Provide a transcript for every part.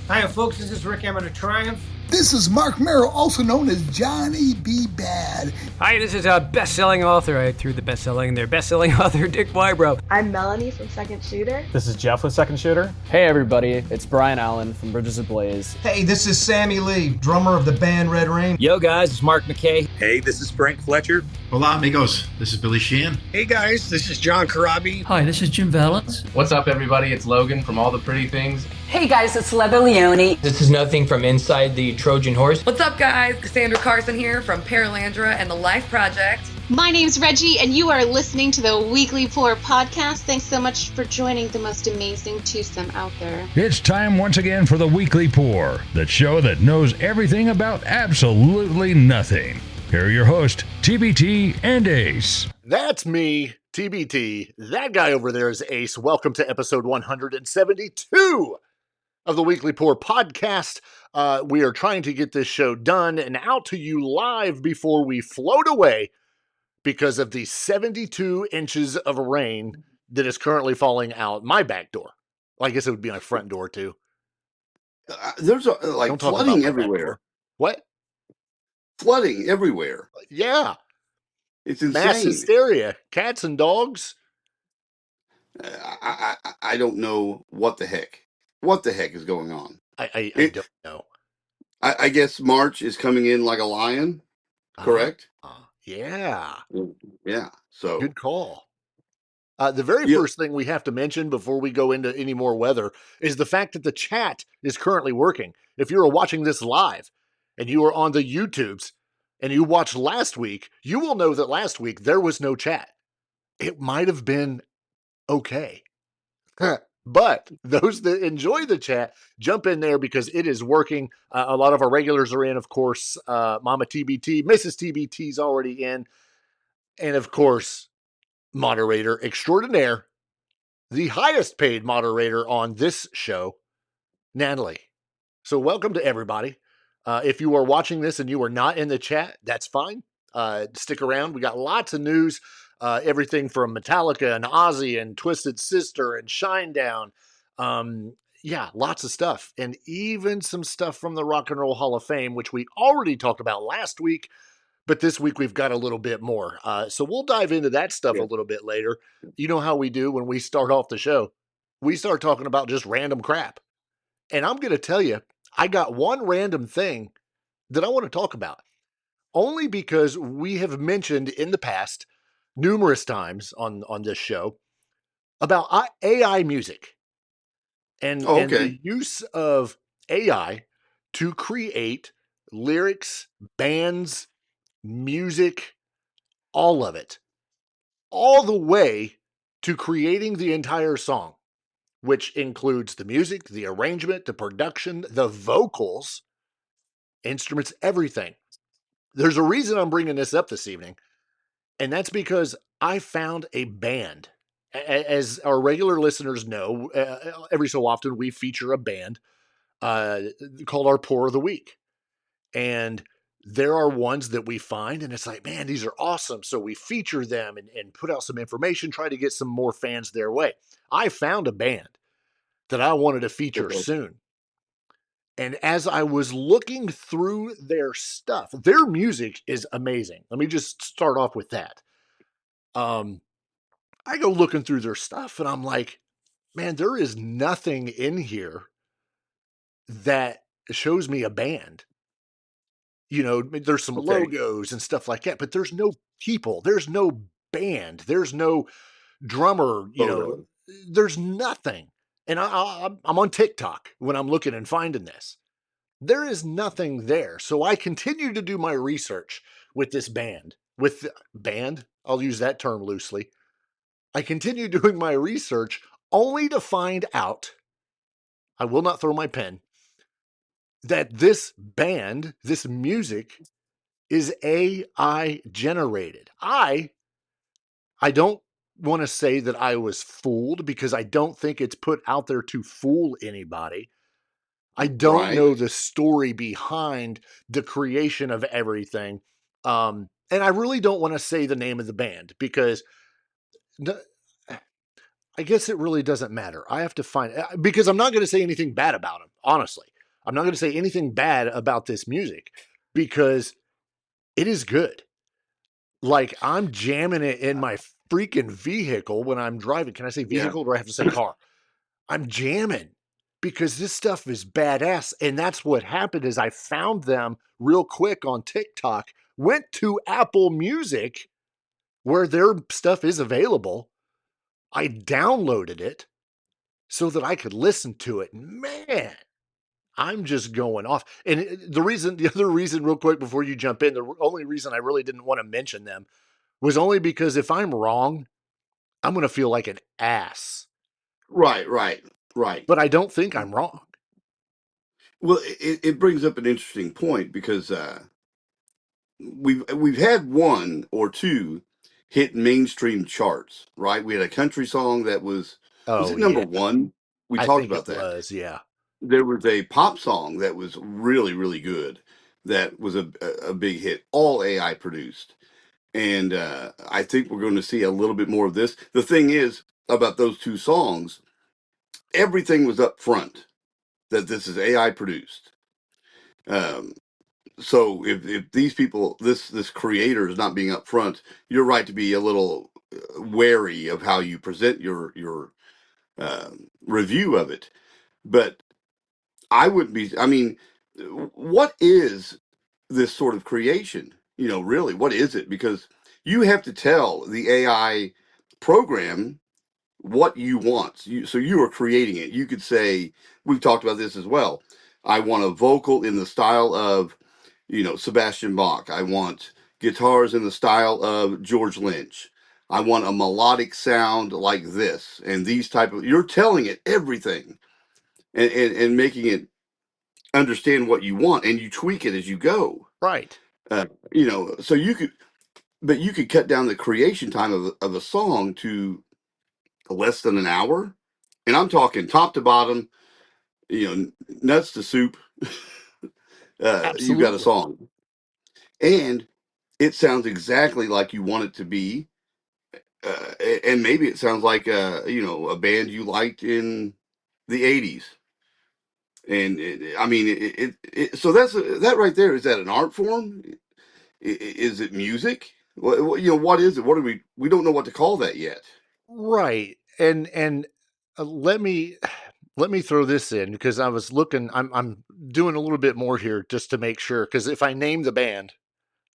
Hi, folks. This is Rick Amateur Triumph. This is Mark Merrill, also known as Johnny B. Bad. Hi, this is a best-selling author. I threw the best-selling in there. Best-selling author Dick Wybrow. I'm Melanie from Second Shooter. This is Jeff with Second Shooter. Hey everybody, it's Brian Allen from Bridges of Blaze. Hey, this is Sammy Lee, drummer of the band Red Rain. Yo guys, it's Mark McKay. Hey, this is Frank Fletcher. Hola amigos, this is Billy Sheehan. Hey guys, this is John Karabi. Hi, this is Jim Valance. What's up everybody, it's Logan from All the Pretty Things. Hey guys, it's Leba Leone. This is Nothing from Inside the Trojan Horse. What's up guys, Cassandra Carson here from Paralandra and the Life Project. My name's Reggie, and you are listening to the Weekly Pour podcast. Thanks so much for joining the most amazing twosome out there. It's time once again for the Weekly Pour, the show that knows everything about absolutely nothing. Here are your hosts, TbT and Ace. That's me, TbT. That guy over there is Ace. Welcome to episode 172 of the Weekly Pour podcast. We are trying to get this show done and out to you live before we float away because of the 72 inches of rain that is currently falling out my back door. Well, I guess it would be my front door, too. There's flooding everywhere. What? Flooding everywhere. Yeah. It's insane. Mass hysteria. Cats and dogs. I don't know what the heck. What the heck is going on? I don't know. I guess March is coming in like a lion, correct? Yeah. Yeah. So good call. The very first thing we have to mention before we go into any more weather is the fact that the chat is currently working. If you are watching this live and you are on the YouTubes and you watched last week, you will know that last week there was no chat. It might have been okay. But those that enjoy the chat, jump in there because it is working. A lot of our regulars are in, of course. Mama TbT, Mrs. TbT's already in. And, of course, moderator extraordinaire, the highest paid moderator on this show, Natalie. So welcome to everybody. If you are watching this and you are not in the chat, that's fine. Stick around. We got lots of news. Everything from Metallica and Ozzy and Twisted Sister and Shinedown. Yeah, lots of stuff. And even some stuff from the Rock and Roll Hall of Fame, which we already talked about last week. But this week we've got a little bit more. So we'll dive into that stuff a little bit later. You know how we do when we start off the show. We start talking about just random crap. And I'm going to tell you, I got one random thing that I want to talk about. Only because we have mentioned in the past numerous times on this show about AI music and the use of AI to create lyrics, bands, music, all of it, all the way to creating the entire song, which includes the music, the arrangement, the production, the vocals, instruments, everything. There's a reason I'm bringing this up this evening. And that's because I found a band. As our regular listeners know, every so often we feature a band called our Pour of the Week. And there are ones that we find, and it's like, man, these are awesome. So we feature them and put out some information, try to get some more fans their way. I found a band that I wanted to feature soon. And as I was looking through their stuff, their music is amazing. Let me just start off with that. I go looking through their stuff and I'm like, man, there is nothing in here that shows me a band. You know, there's some logos and stuff like that, but there's no people. There's no band. There's no drummer. You know, there's nothing. And I'm on TikTok when I'm looking and finding this. There is nothing there. So I continue to do my research with this band. I'll use that term loosely. I continue doing my research only to find out, I will not throw my pen, that this band, this music, is AI generated. I don't want to say that I was fooled because I don't think it's put out there to fool anybody. I don't know the story behind the creation of everything. And I really don't want to say the name of the band because I guess it really doesn't matter. I have to find, because I'm not going to say anything bad about them, honestly. I'm not going to say anything bad about this music because it is good. Like, I'm jamming it in my freaking vehicle when I'm driving. Can I say vehicle or do I have to say car? I'm jamming because this stuff is badass. And that's what happened is I found them real quick on TikTok, went to Apple Music where their stuff is available. I downloaded it so that I could listen to it. Man, I'm just going off. And the other reason, real quick, before you jump in, the only reason I really didn't want to mention them was only because if I'm wrong, I'm going to feel like an ass. Right. But I don't think I'm wrong. Well, it brings up an interesting point because we've had one or two hit mainstream charts, right? We had a country song that was it number one? We talked about that. Was, yeah. There was a pop song that was really, really good. That was a big hit, all AI produced. And I think we're going to see a little bit more of this. The thing is about those two songs, everything was up front that this is AI produced. So if these people, this creator is not being upfront, you're right to be a little wary of how you present your review of it. But I wouldn't be. I mean, what is this sort of creation? Really, what is it? Because you have to tell the AI program what you want. So you are creating it. You could say, we've talked about this as well. I want a vocal in the style of, Sebastian Bach. I want guitars in the style of George Lynch. I want a melodic sound like this and these type of. You're telling it everything, and making it understand what you want, and you tweak it as you go. Right. So you could cut down the creation time of a song to less than an hour, and I'm talking top to bottom, nuts to soup. You've got a song, and it sounds exactly like you want it to be, and maybe it sounds like a band you liked in the '80s. And I mean, so that right there, is that an art form? Is it music? What is it? What are we don't know what to call that yet. Right. And let me throw this in because I was looking. I'm doing a little bit more here just to make sure. Because if I name the band,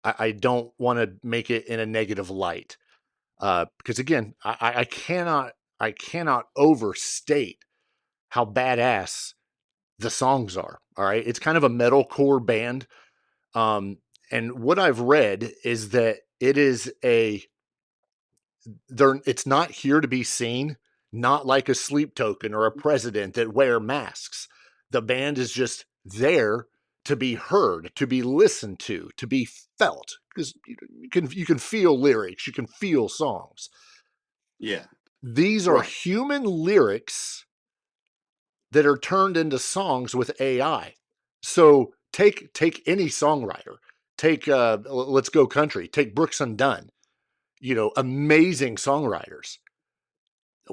I don't want to make it in a negative light. Because again, I cannot overstate how badass the songs are. All right, it's kind of a metalcore band. And what I've read is that it's not here to be seen, not like a Sleep Token or a President that wear masks. The band is just there to be heard, to be listened to be felt, because you can feel lyrics, you can feel songs. Yeah. These are human lyrics that are turned into songs with AI. So take any songwriter, take let's go country, take Brooks and Dunn, amazing songwriters.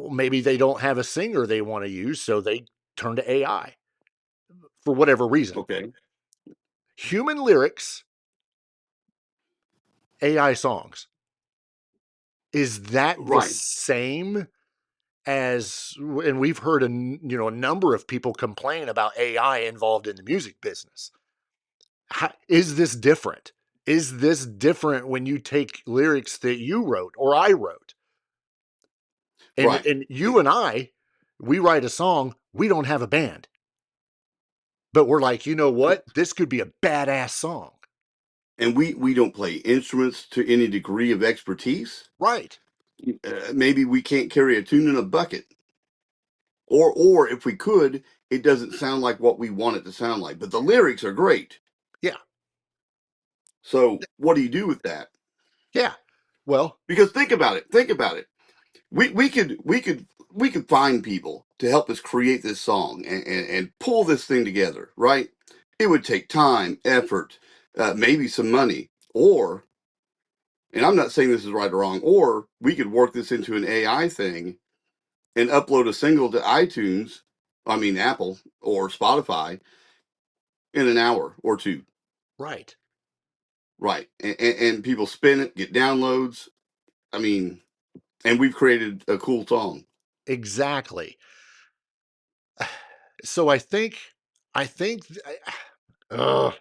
Maybe they don't have a singer they want to use, so they turn to AI for whatever reason. Okay. Human lyrics, AI songs. Is that the same as, and we've heard a number of people complain about AI involved in the music business. Is this different? Is this different when you take lyrics that you wrote or I wrote? And you and I, we write a song, we don't have a band. But we're like, you know what? This could be a badass song. And we don't play instruments to any degree of expertise. Right. Maybe we can't carry a tune in a bucket. Or if we could, it doesn't sound like what we want it to sound like. But the lyrics are great. Yeah. So what do you do with that? Yeah. Well, because think about it. We could find people to help us create this song and pull this thing together, right? It would take time, effort, maybe some money, and I'm not saying this is right or wrong, or we could work this into an AI thing and upload a single to iTunes, Apple or Spotify, in an hour or two. Right. Right. And people spin it, get downloads. I mean, and we've created a cool song. Exactly. So I think, ugh,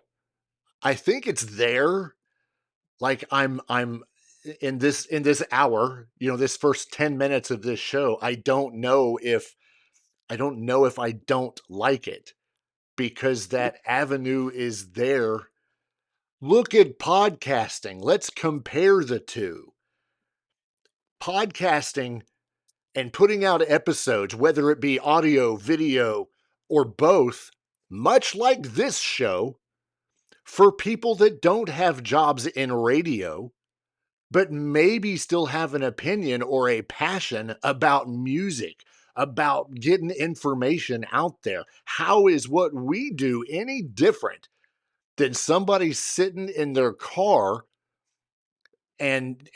I think it's there. Like I'm in this hour, this first 10 minutes of this show, I don't know if I don't like it because that avenue is there. Look at podcasting. Let's compare the two. Podcasting and putting out episodes, whether it be audio, video, or both, much like this show, for people that don't have jobs in radio, but maybe still have an opinion or a passion about music, about getting information out there. How is what we do any different than somebody sitting in their car and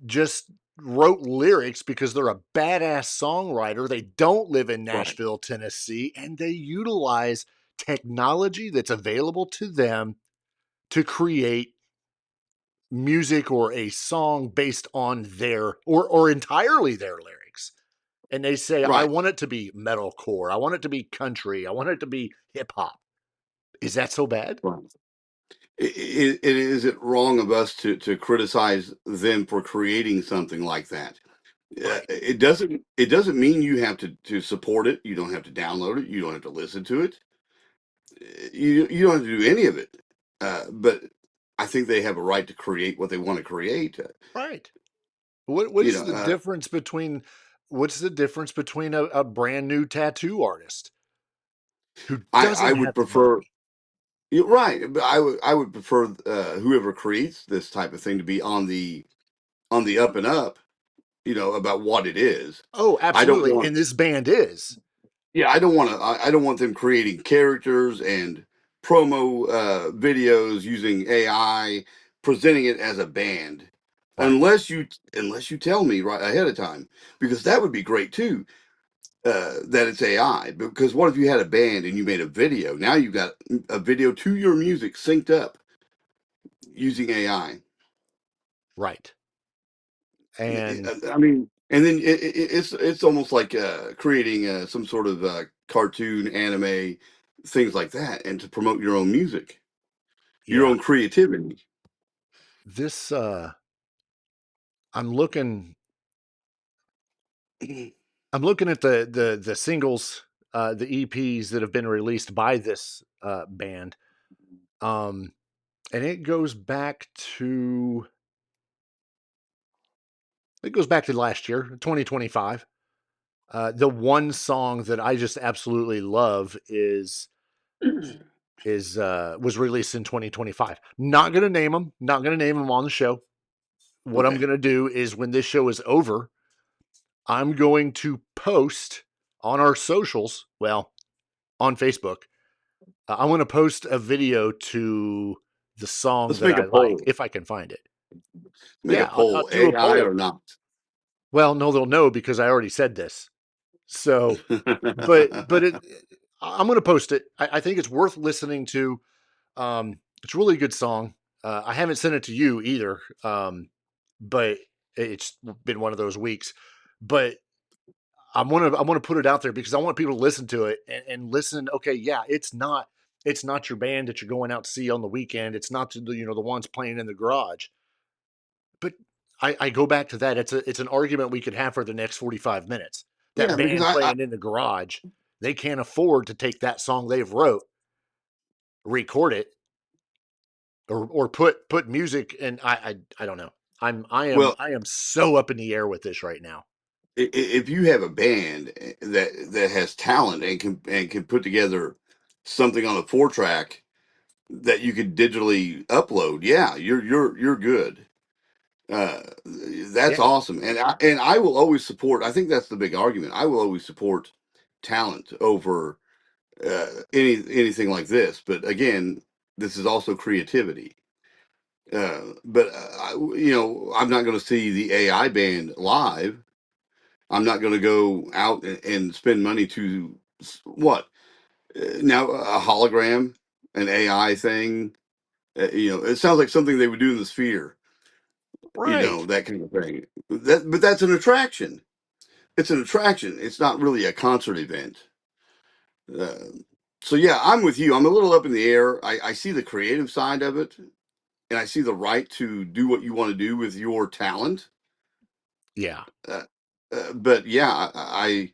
just wrote lyrics because they're a badass songwriter? They don't live in Nashville, Tennessee, and they utilize technology that's available to them to create music or a song based on their or entirely their lyrics. And they say, I want it to be metalcore, I want it to be country, I want it to be hip hop. Is that so bad? Right. Is it wrong of us to criticize them for creating something like that? Right. It doesn't mean you have to support it. You don't have to download it. You don't have to listen to it. You don't have to do any of it. But I think they have a right to create what they want to create. Right. What's the difference between a brand new tattoo artist who doesn't I would have the prefer. money? You're right, but I would prefer whoever creates this type of thing to be on the up and up, about what it is. Oh, I don't absolutely. want. And this band is. Yeah, I don't want them creating characters and promo videos using AI, presenting it as a band, Right. unless you tell me right ahead of time, because that would be great too. That it's AI, because what if you had a band and you made a video? Now you got a video to your music synced up using AI. Right. And I mean, and then it's almost like creating some sort of cartoon, anime, things like that, and to promote your own music, your own creativity. This I'm looking at the singles, the EPs that have been released by this band. And it goes back to last year, 2025. The one song that I just absolutely love was released in 2025. Not going to name them, on the show. What I'm going to do is, when this show is over, I'm going to post on our socials, well, on Facebook. I want to post a video to the song Let's that make I a like, poll. if I can find it. Make a I'll poll, do a AI poll. or not. Well, no, they'll know because I already said this. So, but I'm going to post it. I think it's worth listening to. It's a really good song. I haven't sent it to you either, but it's been one of those weeks. But I want to put it out there because I want people to listen to it and listen. Okay, yeah, it's not your band that you're going out to see on the weekend. It's not the ones playing in the garage. But I go back to that. It's an argument we could have for the next 45 minutes. That Yeah, because band playing in the garage, they can't afford to take that song they've wrote, record it, or put music. And I don't know. I am so up in the air with this right now. If you have a band that has talent and can put together something on a 4-track that you could digitally upload, yeah, you're good. That's awesome, and I will always support. I think that's the big argument. I will always support talent over anything like this. But again, this is also creativity. But I'm not going to see the AI band live. I'm not going to go out and spend money to what now a hologram an AI thing. It sounds like something they would do in the Sphere. Right. That kind of thing. But that's an attraction. It's an attraction. It's not really a concert event. So yeah, I'm with you. I'm a little up in the air. I see the creative side of it, and I see the right to do what you want to do with your talent. Yeah. But yeah, I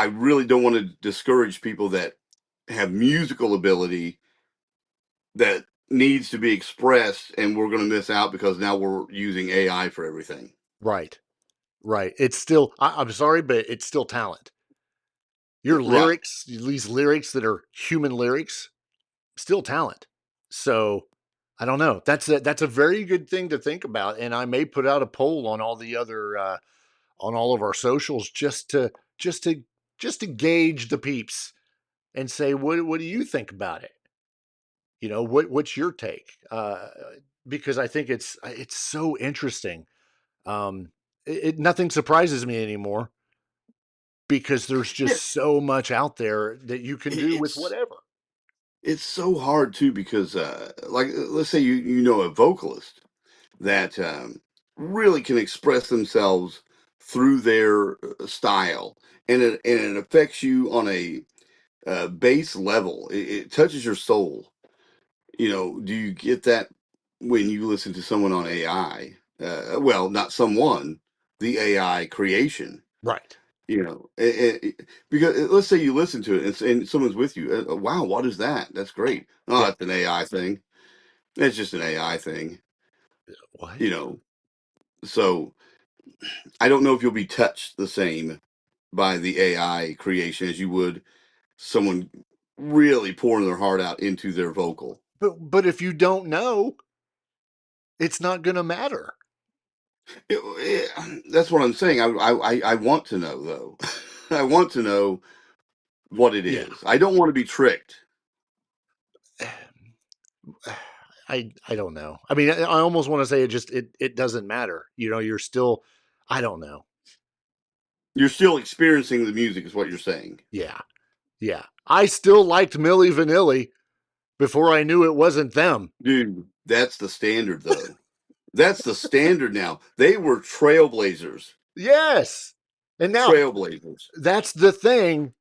really don't want to discourage people that have musical ability that needs to be expressed, and we're going to miss out because now we're using AI for everything. Right. Right. It's still, I'm sorry, but it's still talent. Your Right. lyrics, these lyrics that are human lyrics, still talent. So I don't know. That's a very good thing to think about. And I may put out a poll on all the other, on all of our socials just to, just to gauge the peeps and say, what do you think about it? What's your take? Because I think it's so interesting. Nothing surprises me anymore because there's Yeah, just so much out there that you can do with it's whatever. it's so hard too because like let's say you know a vocalist that really can express themselves through their style, and it affects you on a base level. It touches your soul. Do you get that when you listen to someone on AI? Well, not someone, the AI creation. Right. Because let's say you listen to it and someone's with you. Wow, what is that? That's great. Oh, Yeah. it's an AI thing. It's just an AI thing. What? You know. So I don't know if you'll be touched the same by the AI creation as you would someone really pouring their heart out into their vocal. But if you don't know, it's not going to matter. That's what I'm saying. I want to know though. I want to know what it Yeah. is. I don't want to be tricked. I don't know. I mean, I almost want to say it doesn't matter. You're still, I don't know. You're still experiencing the music, is what you're saying. Yeah. Yeah. I still liked Milli Vanilli before I knew it wasn't them. Dude, that's the standard though. That's the standard now. They were trailblazers. Yes. And now Trailblazers. that's the thing.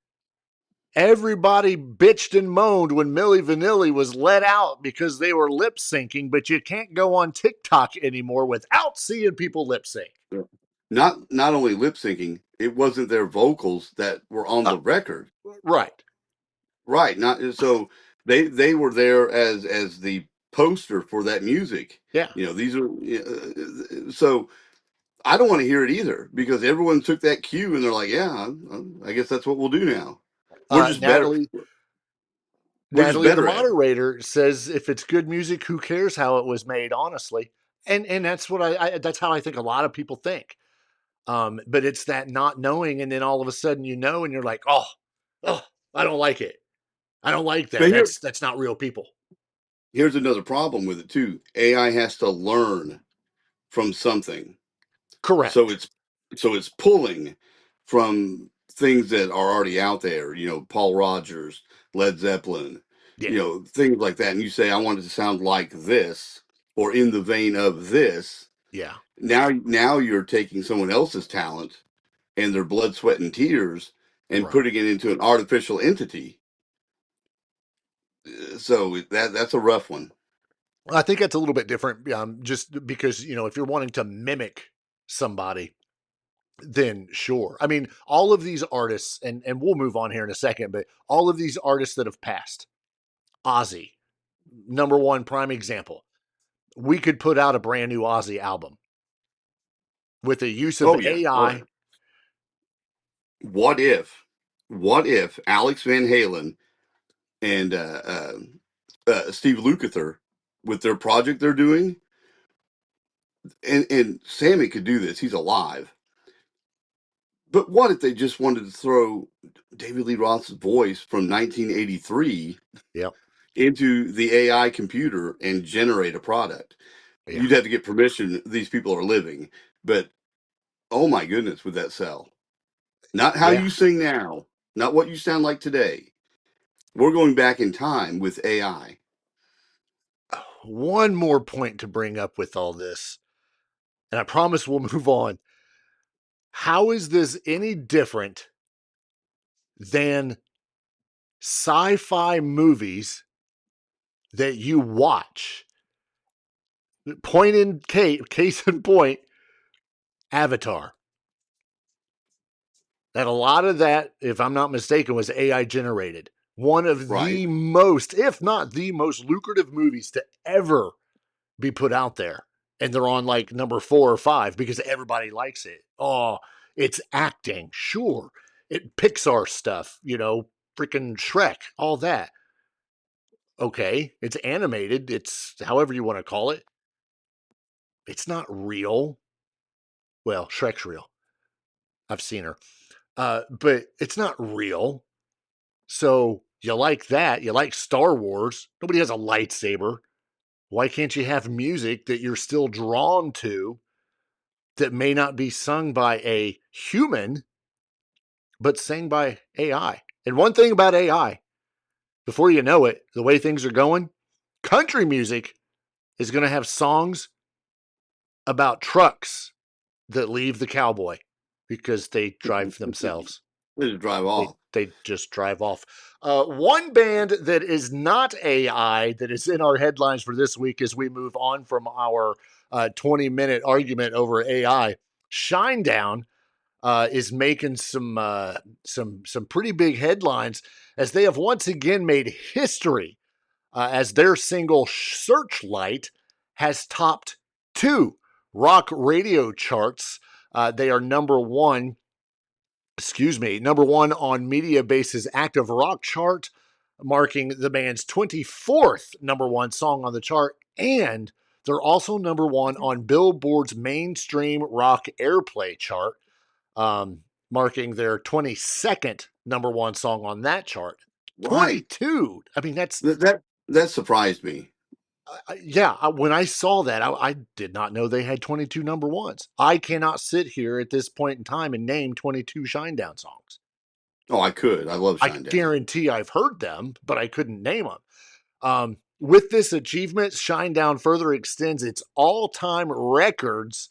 Everybody bitched and moaned when Milli Vanilli was let out because they were lip syncing, but you can't go on TikTok anymore without seeing people lip sync. Not only lip syncing, it wasn't their vocals that were on the record. Right. Right. Not so they were there as the poster for that music. Yeah. These are so I don't want to hear it either because everyone took that cue and they're like, yeah, I guess that's what we'll do now. We're just better. Natalie, We're just the better at it. moderator, says if it's good music, who cares how it was made? Honestly, and that's what that's how I think a lot of people think. But it's that not knowing, and then all of a sudden and you're like, oh, I don't like it. I don't like that. But That's not real people. here's another problem with it too. AI has to learn from something. Correct. So it's pulling from things that are already out there, Paul Rogers, Led Zeppelin, things like that. And you say, I want it to sound like this or in the vein of this. Yeah. Now you're taking someone else's talent and their blood, sweat, and tears and putting it into an artificial entity. So that's a rough one. I think that's a little bit different, just because, if you're wanting to mimic somebody, then sure. I mean, all of these artists, and we'll move on here in a second, but all of these artists that have passed, Ozzy, number one prime example. We could put out a brand new Ozzy album with the use of AI. What if Alex Van Halen and Steve Lukather with their project they're doing, and Sammy could do this. He's alive. But what if they just wanted to throw David Lee Roth's voice from 1983 into the AI computer and generate a product? Yeah. You'd have to get permission. These people are living. But, oh my goodness, would that sell? Not how you sing now. Not what you sound like today. we're going back in time with AI. One more point to bring up with all this, and I promise we'll move on. How is this any different than sci-fi movies that you watch? Case in point, Avatar. That a lot of that, if I'm not mistaken, was AI generated. One of the most, if not the most lucrative movies to ever be put out there. And they're on like number 4 or 5 because everybody likes it. Oh, it's acting. Sure. It Pixar stuff, freaking Shrek, all that. Okay. It's animated. It's however you want to call it. It's not real. Well, Shrek's real. I've seen her. But it's not real. So you like that. You like Star Wars. Nobody has a lightsaber. Why can't you have music that you're still drawn to that may not be sung by a human, but sang by AI? And one thing about AI, before you know it, the way things are going, country music is going to have songs about trucks that leave the cowboy because they drive themselves. They drive off. They just drive off. One band that is not AI that is in our headlines for this week as we move on from our 20-minute argument over AI, Shinedown, is making some pretty big headlines as they have once again made history as their single Searchlight has topped 2 rock radio charts. They are number one on Mediabase's active rock chart, marking the band's 24th number 1 song on the chart, and they're also number 1 on Billboard's mainstream rock airplay chart, marking their 22nd number 1 song on that chart. Right. 22. I mean, that surprised me. When I saw that, I did not know they had 22 number 1s. I cannot sit here at this point in time and name 22 Shinedown songs. Oh, I could. I love Shinedown. I guarantee I've heard them, but I couldn't name them. With this achievement, Shinedown further extends its all-time records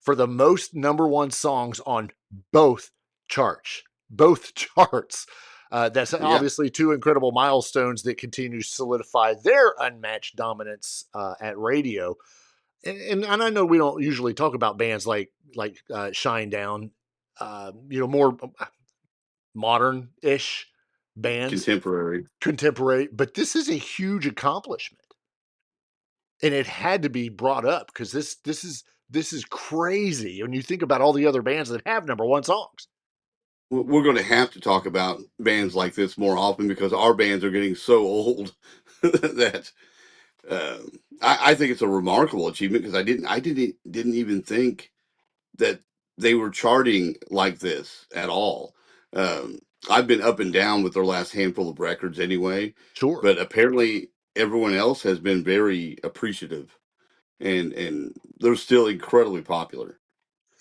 for the most number 1 songs on both charts. That's obviously 2 incredible milestones that continue to solidify their unmatched dominance at radio. And I know we don't usually talk about bands like Shinedown, more modern-ish bands, contemporary. But this is a huge accomplishment, and it had to be brought up because this is crazy when you think about all the other bands that have number 1 songs. We're going to have to talk about bands like this more often because our bands are getting so old that I think it's a remarkable achievement because I didn't even think that they were charting like this at all. I've been up and down with their last handful of records anyway. Sure. But apparently everyone else has been very appreciative and they're still incredibly popular.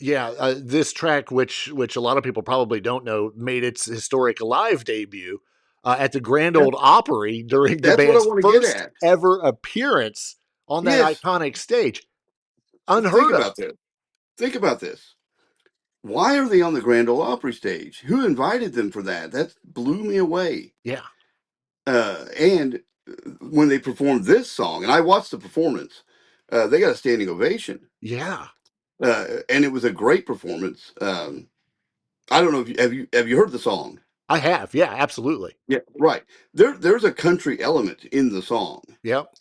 Yeah, this track, which a lot of people probably don't know, made its historic live debut at the Grand Ole Opry during the band's first ever appearance on that iconic stage. Unheard of. Think about this. Why are they on the Grand Ole Opry stage? Who invited them for that? That blew me away. Yeah. And when they performed this song, and I watched the performance, they got a standing ovation. Yeah. And it was a great performance. I don't know if have you heard the song? I have. Yeah, absolutely. Yeah, right. There's a country element in the song. Yep.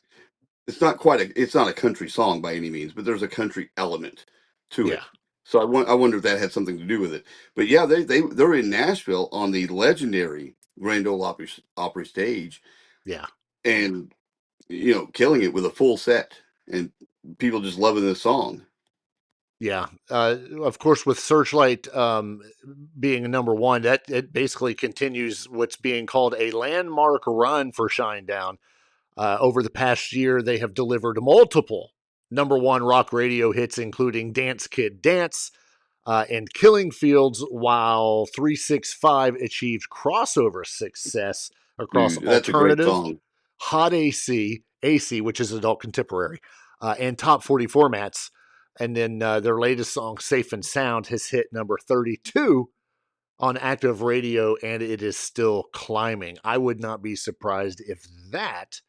It's not a country song by any means, but there's a country element to it. So I wonder if that had something to do with it. But yeah, they're in Nashville on the legendary Grand Ole Opry stage. Yeah. And killing it with a full set and people just loving this song. Yeah. Of course, with Searchlight being number 1, that it basically continues what's being called a landmark run for Shinedown. Over the past year, they have delivered multiple number 1 rock radio hits, including Dance Kid Dance and Killing Fields, while 365 achieved crossover success across Dude, that's a great alternative, song. hot AC, which is adult contemporary, and top 40 formats. And then their latest song, Safe and Sound, has hit number 32 on active radio, and it is still climbing. I would not be surprised if that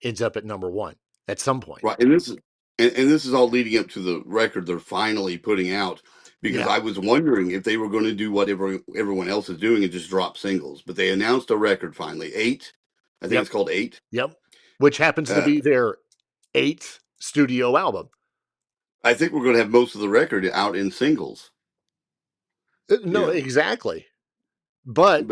ends up at number one at some point. Right, and this is all leading up to the record they're finally putting out. Because I was wondering if they were going to do what everyone else is doing and just drop singles. But they announced a record finally, 8. I think it's called 8. Yep, which happens to be their 8th studio album. I think we're going to have most of the record out in singles. No, exactly. But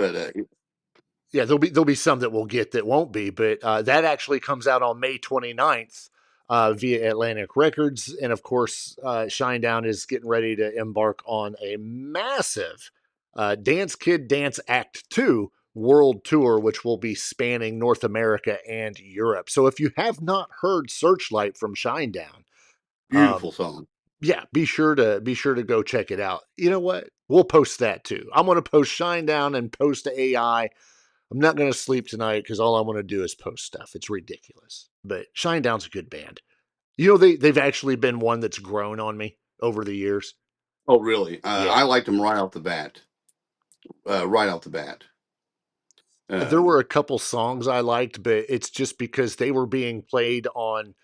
yeah, there'll be some that we'll get that won't be. But that actually comes out on May 29th via Atlantic Records. And of course, Shinedown is getting ready to embark on a massive Dance Kid Dance Act 2 world tour, which will be spanning North America and Europe. So if you have not heard Searchlight from Shinedown, beautiful song. Yeah, be sure to go check it out. You know what? We'll post that too. I'm going to post Shinedown and post AI. I'm not going to sleep tonight because all I want to do is post stuff. It's ridiculous. But Shinedown's a good band. You know, they've actually been one that's grown on me over the years. Oh, really? I liked them right off the bat. There were a couple songs I liked, but it's just because they were being played on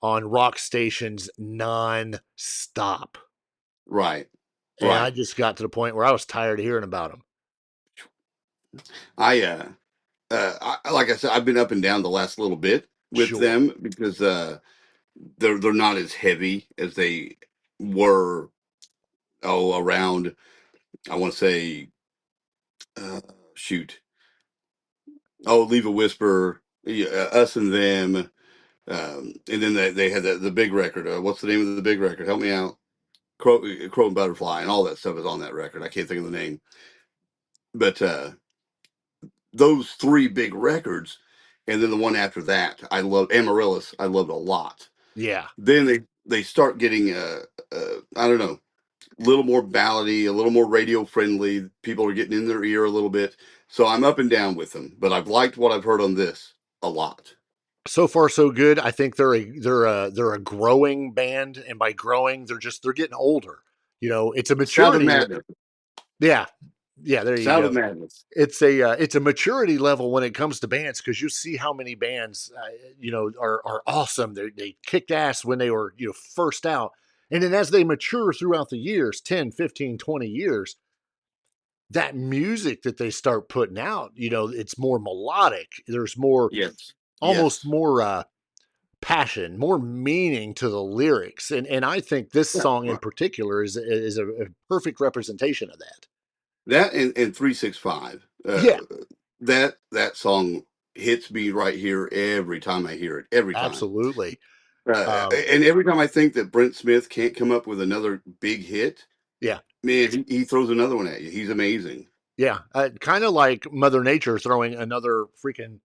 rock stations non-stop. Right. And I just got to the point where I was tired of hearing about them. Like I said, I've been up and down the last little bit with them because they're not as heavy as they were. Around, I want to say, Leave a Whisper, Us and Them, and then they had the big record. What's the name of the big record? Help me out. Crow and Butterfly and all that stuff is on that record. I can't think of the name, but those 3 big records, and then the one after that, I love Amaryllis. I loved a lot. Yeah. Then they start getting I don't know, a little more ballady, a little more radio friendly. People are getting in their ear a little bit. So I'm up and down with them, but I've liked what I've heard on this a lot. So far, so good. I think they're a growing band, and by growing, they're getting older. You know, it's a maturity. Sound of Madness. Yeah. There you Sound go. of Madness. It's a maturity level when it comes to bands, because you see how many bands are awesome. They kicked ass when they were first out, and then as they mature throughout the years, 10, 15, 20 years, that music that they start putting out, it's more melodic. There's more, almost more passion, more meaning to the lyrics. And I think this song in particular is a perfect representation of that. That and 365. That song hits me right here every time I hear it. Every time. Absolutely. And every time I think that Brent Smith can't come up with another big hit, man, he throws another one at you. He's amazing. Yeah, kind of like Mother Nature throwing another freaking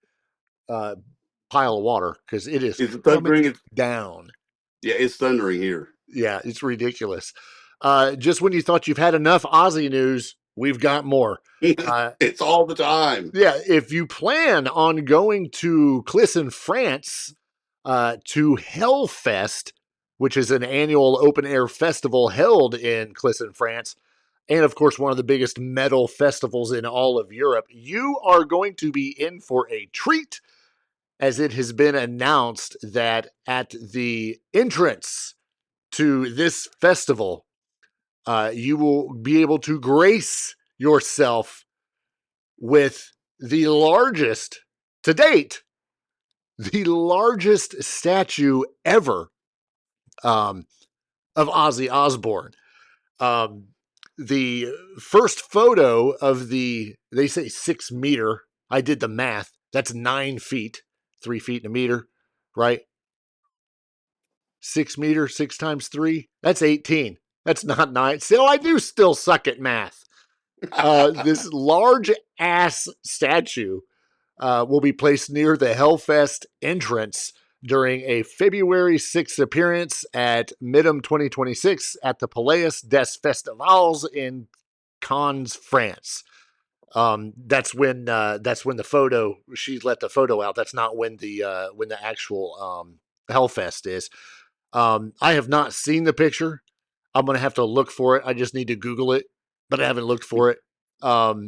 pile of water, because it is coming down. Yeah, it's thundering here. Yeah, it's ridiculous. Just when you thought you've had enough Ozzy news, we've got more. It's all the time. Yeah, if you plan on going to Clisson, France, to Hellfest, which is an annual open-air festival held in Clisson, France, and of course one of the biggest metal festivals in all of Europe, you are going to be in for a treat, as it has been announced that at the entrance to this festival, you will be able to grace yourself with the largest, to date, the largest statue ever of Ozzy Osbourne. The first photo of they say 6 meter. I did the math. That's 9 feet, 3 feet in a meter, right? 6 meter, 6 times 3. That's 18. That's not 9. So I do still suck at math. This large ass statue will be placed near the Hellfest entrance during a February 6th appearance at Midam 2026 at the Palais des Festivals in Cannes, France. That's when the photo she let the photo out. That's not when the actual Hellfest is. I have not seen the picture. I'm gonna have to look for it. I just need to Google it, but I haven't looked for it.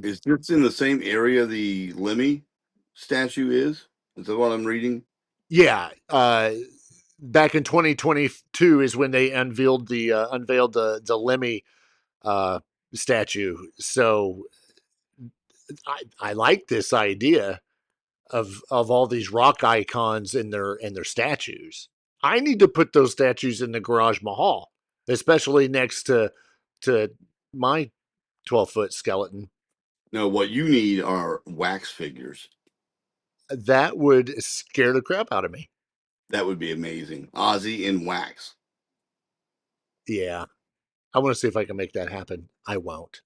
Is this in the same area the Lemmy statue is? Is that what I'm reading? Yeah. Back in 2022 is when they unveiled the Lemmy statue. So I like this idea of all these rock icons in their statues. I need to put those statues in the garage mahal, especially next to my 12-foot skeleton. No, what you need are wax figures. That would scare the crap out of me. That would be amazing. Ozzy in wax. Yeah. I want to see if I can make that happen. I won't.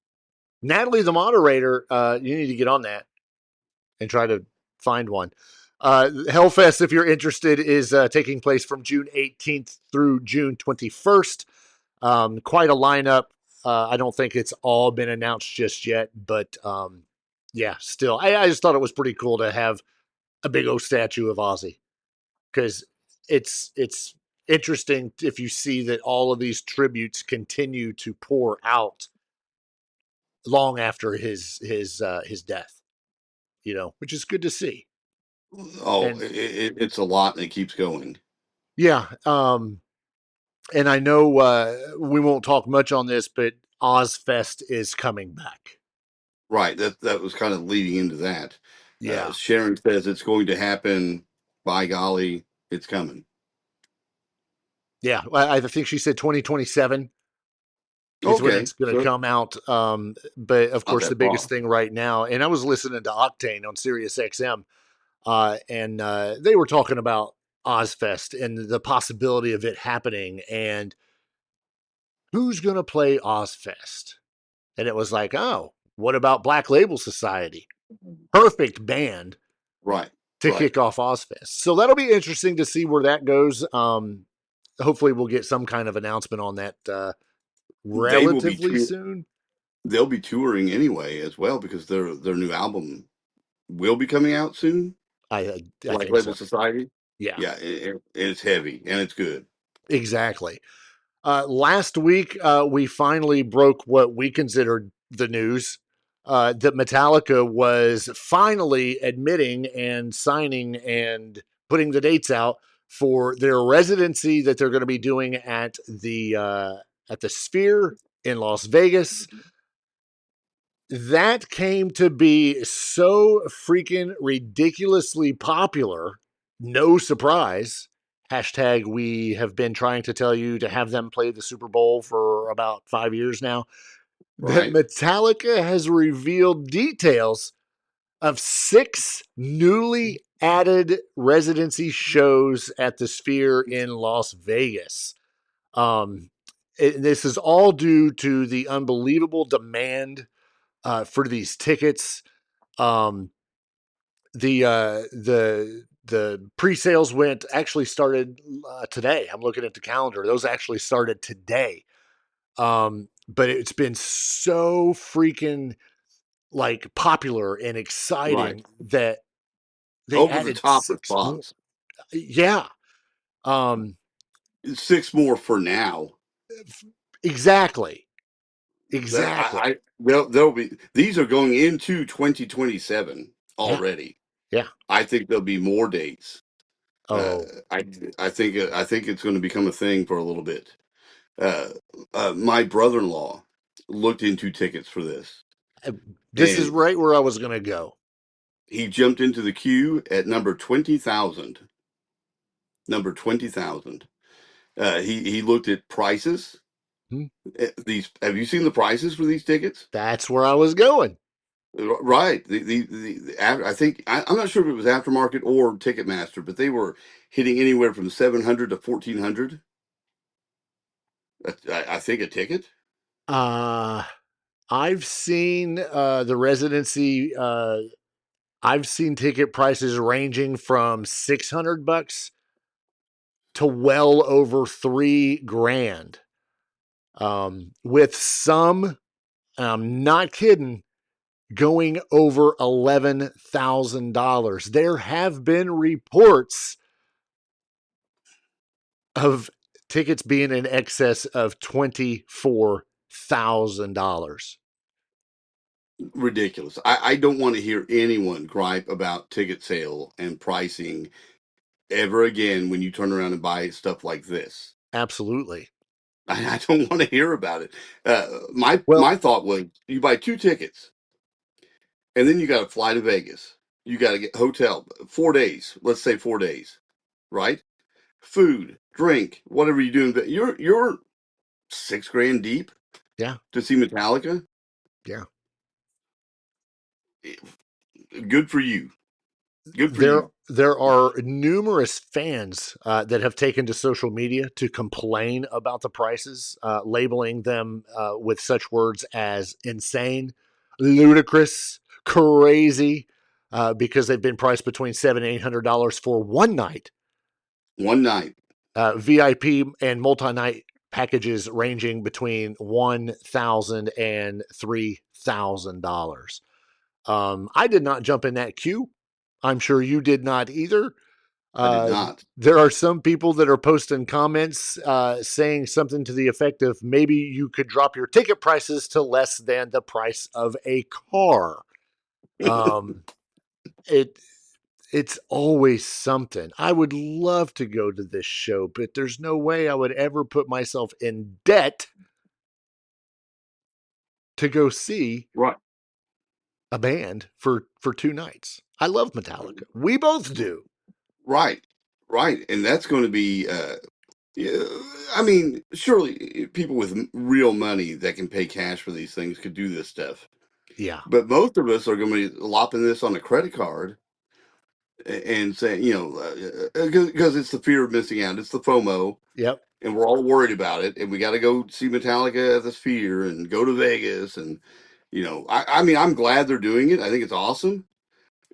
Natalie, the moderator, you need to get on that and try to find one. Hellfest, if you're interested, is taking place from June 18th through June 21st. Quite a lineup. I don't think it's all been announced just yet, but yeah, still, I just thought it was pretty cool to have a big old statue of Ozzy, because it's interesting if you see that all of these tributes continue to pour out long after his death, which is good to see. Oh, it's a lot and it keeps going. Yeah. And I know we won't talk much on this, but Ozfest is coming back. Right. That was kind of leading into that. Yeah. Sharon says it's going to happen. By golly, it's coming. Yeah. I think she said 2027 is when it's going to come out. But of course, the biggest thing right now, and I was listening to Octane on Sirius XM, and they were talking about Ozfest and the possibility of it happening, and who's going to play Ozfest? And it was like, oh, what about Black Label Society? Perfect band, right, to kick off Ozfest. So that'll be interesting to see where that goes. Hopefully, we'll get some kind of announcement on that relatively soon. They'll be touring anyway as well, because their new album will be coming out soon. I Black think Label so. Society. Yeah, it's heavy and it's good. Exactly. Last week, we finally broke what we considered the news, that Metallica was finally admitting and signing and putting the dates out for their residency that they're going to be doing at the Sphere in Las Vegas. That came to be so freaking ridiculously popular. No surprise. Hashtag we have been trying to tell you to have them play the Super Bowl for about 5 years now. That Metallica has revealed details of 6 newly added residency shows at the Sphere in Las Vegas. This is all due to the unbelievable demand for these tickets. The pre-sales actually started today. I'm looking at the calendar. Those actually started today. But it's been so freaking like popular and exciting that they over added the top 6 response. more. Yeah. 6 more for now. Exactly. There'll be, these are going into 2027 already. Yeah. I think there'll be more dates. Oh, I think it's going to become a thing for a little bit. My brother-in-law looked into tickets for this. This is right where I was going to go. He jumped into the queue at number 20,000. Number 20,000. He looked at prices. Have you seen the prices for these tickets? That's where I was going. Right. I think I'm not sure if it was aftermarket or Ticketmaster, but they were hitting anywhere from 700 to 1,400. I think a ticket. I've seen the residency. I've seen ticket prices ranging from $600 to well over $3,000. With some, I'm not kidding, going over $11,000. There have been reports of tickets being in excess of $24,000. Ridiculous. I don't want to hear anyone gripe about ticket sale and pricing ever again when you turn around and buy stuff like this. Absolutely. I don't want to hear about it. My thought was you buy 2 tickets and then you got to fly to Vegas. You got to get hotel 4 days. Let's say 4 days, right? Food, drink, whatever you do. You're $6,000 deep. Yeah. To see Metallica. Yeah. Good for you. Good for you. There are numerous fans that have taken to social media to complain about the prices, labeling them with such words as insane, ludicrous, crazy, because they've been priced between $700 and $800 for one night. One night. VIP and multi-night packages ranging between $1,000 and $3,000. I did not jump in that queue. I'm sure you did not either. I did not. There are some people that are posting comments saying something to the effect of maybe you could drop your ticket prices to less than the price of a car. It's always something. I would love to go to this show, but there's no way I would ever put myself in debt to go see a band for 2 nights. I love Metallica. We both do. Right. And that's going to be, I mean, surely people with real money that can pay cash for these things could do this stuff. Yeah. But most of us are going to be lopping this on a credit card and saying, because it's the fear of missing out. It's the FOMO. Yep. And we're all worried about it. And we got to go see Metallica at the Sphere and go to Vegas. And, I mean, I'm glad they're doing it. I think it's awesome.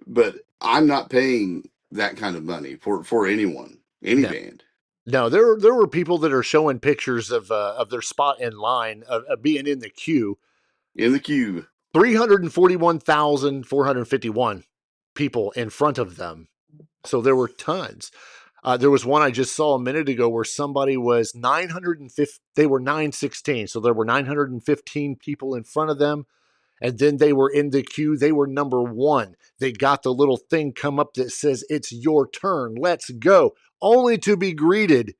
But I'm not paying that kind of money for anyone, any band. No, there were people that are showing pictures of their spot in line of being in the queue. In the queue. 341,451 people in front of them. So there were tons. There was one I just saw a minute ago where somebody was 950. They were 916. So there were 915 people in front of them. And then they were in the queue. They were number 1. They got the little thing come up that says, it's your turn. Let's go. Only to be greeted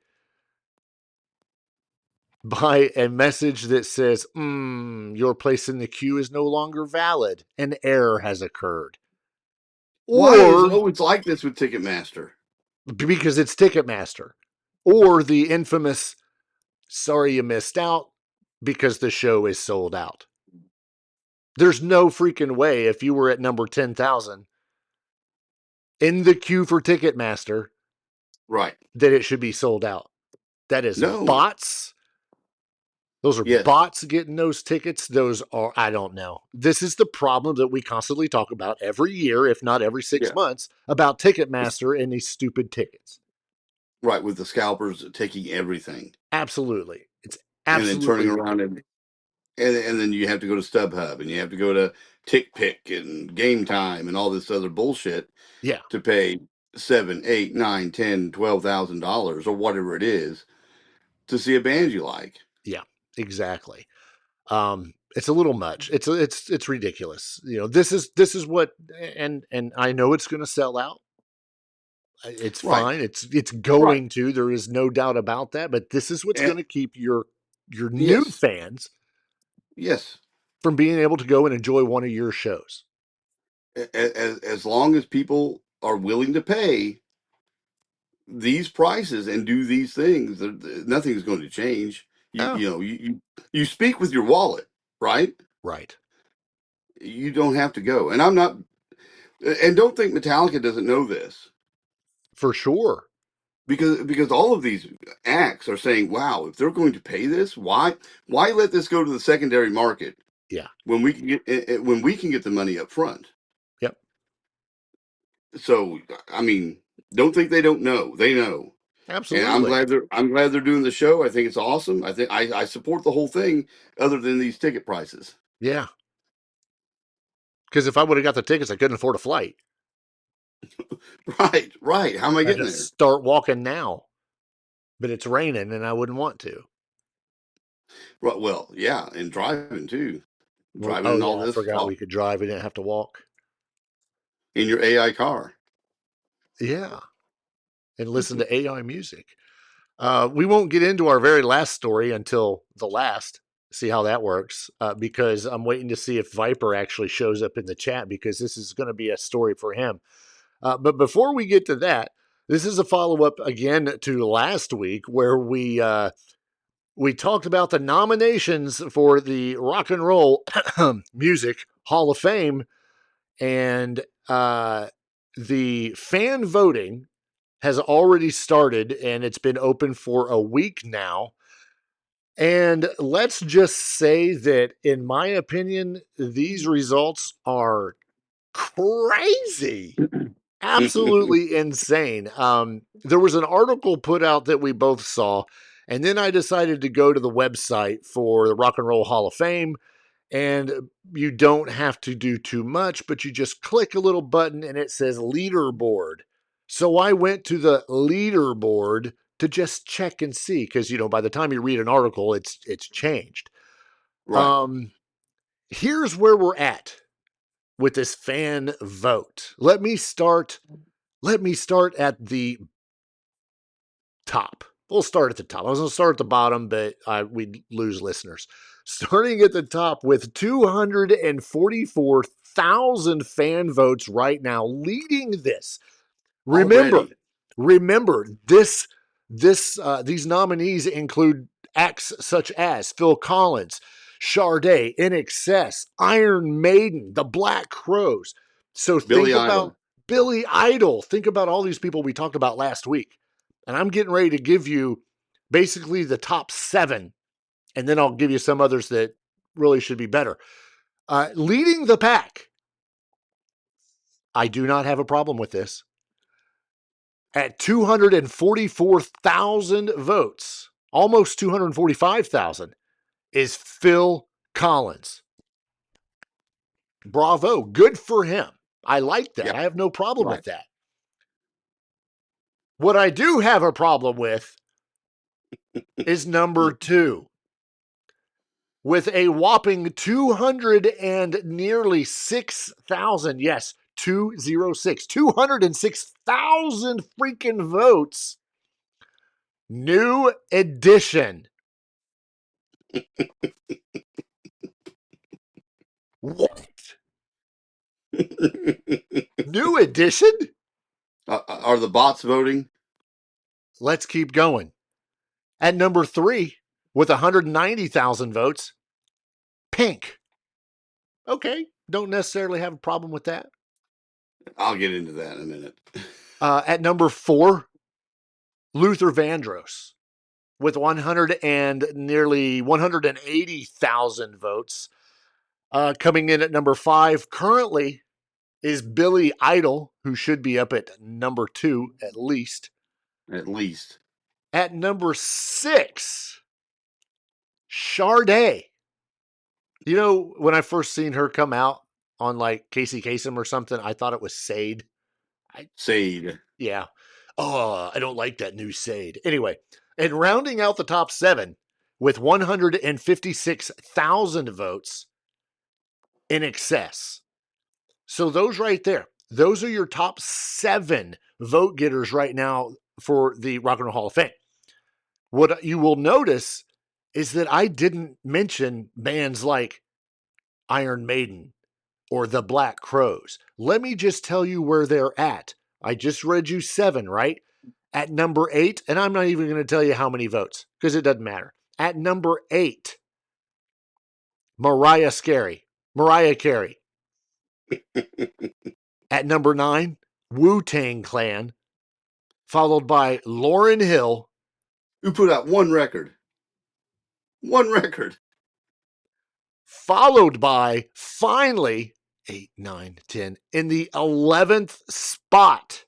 by a message that says, your place in the queue is no longer valid. An error has occurred. It's like this with Ticketmaster. Because it's Ticketmaster. Or the infamous, sorry you missed out because the show is sold out. There's no freaking way if you were at number 10,000 in the queue for Ticketmaster, right, that it should be sold out. That is bots. Those are bots getting those tickets. Those are, I don't know. This is the problem that we constantly talk about every year, if not every 6 months, about Ticketmaster and these stupid tickets. Right, with the scalpers taking everything. Absolutely. It's absolutely. And then turning around and then you have to go to StubHub and you have to go to TickPick and Game Time and all this other bullshit. Yeah. To pay $7,000, $8,000, $9,000, $10,000, $12,000 or whatever it is to see a band you like. Yeah, exactly. It's a little much. It's ridiculous. This is what, and I know it's going to sell out. It's fine. It's going to. There is no doubt about that. But this is what's going to keep your new fans, from being able to go and enjoy one of your shows. As long as people are willing to pay these prices and do these things, nothing's going to change. You speak with your wallet, right? Right. You don't have to go. And I'm not. And don't think Metallica doesn't know this. For sure. Because all of these acts are saying, wow, if they're going to pay this, why let this go to the secondary market? Yeah. When we can get the money up front. Yep. So, I mean, don't think they don't know. They know. Absolutely. And I'm glad they're doing the show. I think it's awesome. I think I support the whole thing other than these ticket prices. Yeah. Because if I would have got the tickets, I couldn't afford a flight. Right. How am I getting there? Start walking now. But it's raining and I wouldn't want to. Well, yeah, and driving too. Driving all I this forgot we could drive. We didn't have to walk. In your AI car. Yeah. And listen to AI music. We won't get into our very last story until the last. See how that works. Because I'm waiting to see if Viper actually shows up in the chat, because this is going to be a story for him. But before we get to that, this is a follow-up again to last week, where we talked about the nominations for the Rock and Roll Music Hall of Fame, and the fan voting has already started, and it's been open for a week now. And let's just say that, in my opinion, these results are crazy. Absolutely insane. There was an article put out that we both saw, and then I decided to go to the website for the Rock and Roll Hall of Fame. And you don't have to do too much, but you just click a little button and it says leaderboard. So I went to the leaderboard to just check and see, because, by the time you read an article, it's changed. Right. Here's where we're at with this fan vote. Let me start at the top. We'll start at the top. I was going to start at the bottom, but we'd lose listeners. Starting at the top with 244,000 fan votes right now, leading this. Remember, these nominees include acts such as Phil Collins, Sade, INXS, Iron Maiden, the Black Crowes. So think about Billy Idol. Think about all these people we talked about last week. And I'm getting ready to give you basically the top 7, and then I'll give you some others that really should be better. Leading the pack, I do not have a problem with this. At 244,000 votes, almost 245,000, is Phil Collins. Bravo. Good for him. I like that. I have no problem with that. What I do have a problem with is number 2. With a whopping 206,000, yes, 206,000 freaking votes. New Edition. What? New Edition? Are the bots voting? Let's keep going. At number 3, with 190,000 votes, Pink. Okay, don't necessarily have a problem with that. I'll get into that in a minute. At number 4, Luther Vandross, with nearly 180,000 votes. Coming in at number 5 currently is Billy Idol, who should be up at number 2 at least. At least. At number 6, Sade. When I first seen her come out on like Casey Kasem or something, I thought it was Sade. Sade. Yeah. Oh, I don't like that new Sade. Anyway, and rounding out the top 7 with 156,000 votes, INXS. So those right there, those are your top 7 vote getters right now for the Rock and Roll Hall of Fame. What you will notice is that I didn't mention bands like Iron Maiden or the Black Crowes. Let me just tell you where they're at. I just read you 7, right? At number 8, and I'm not even going to tell you how many votes, because it doesn't matter. At number 8, Mariah Carey. At number 9, Wu-Tang Clan, followed by Lauryn Hill. Who put out one record. Followed by, finally, 8, 9, 10, in the 11th spot,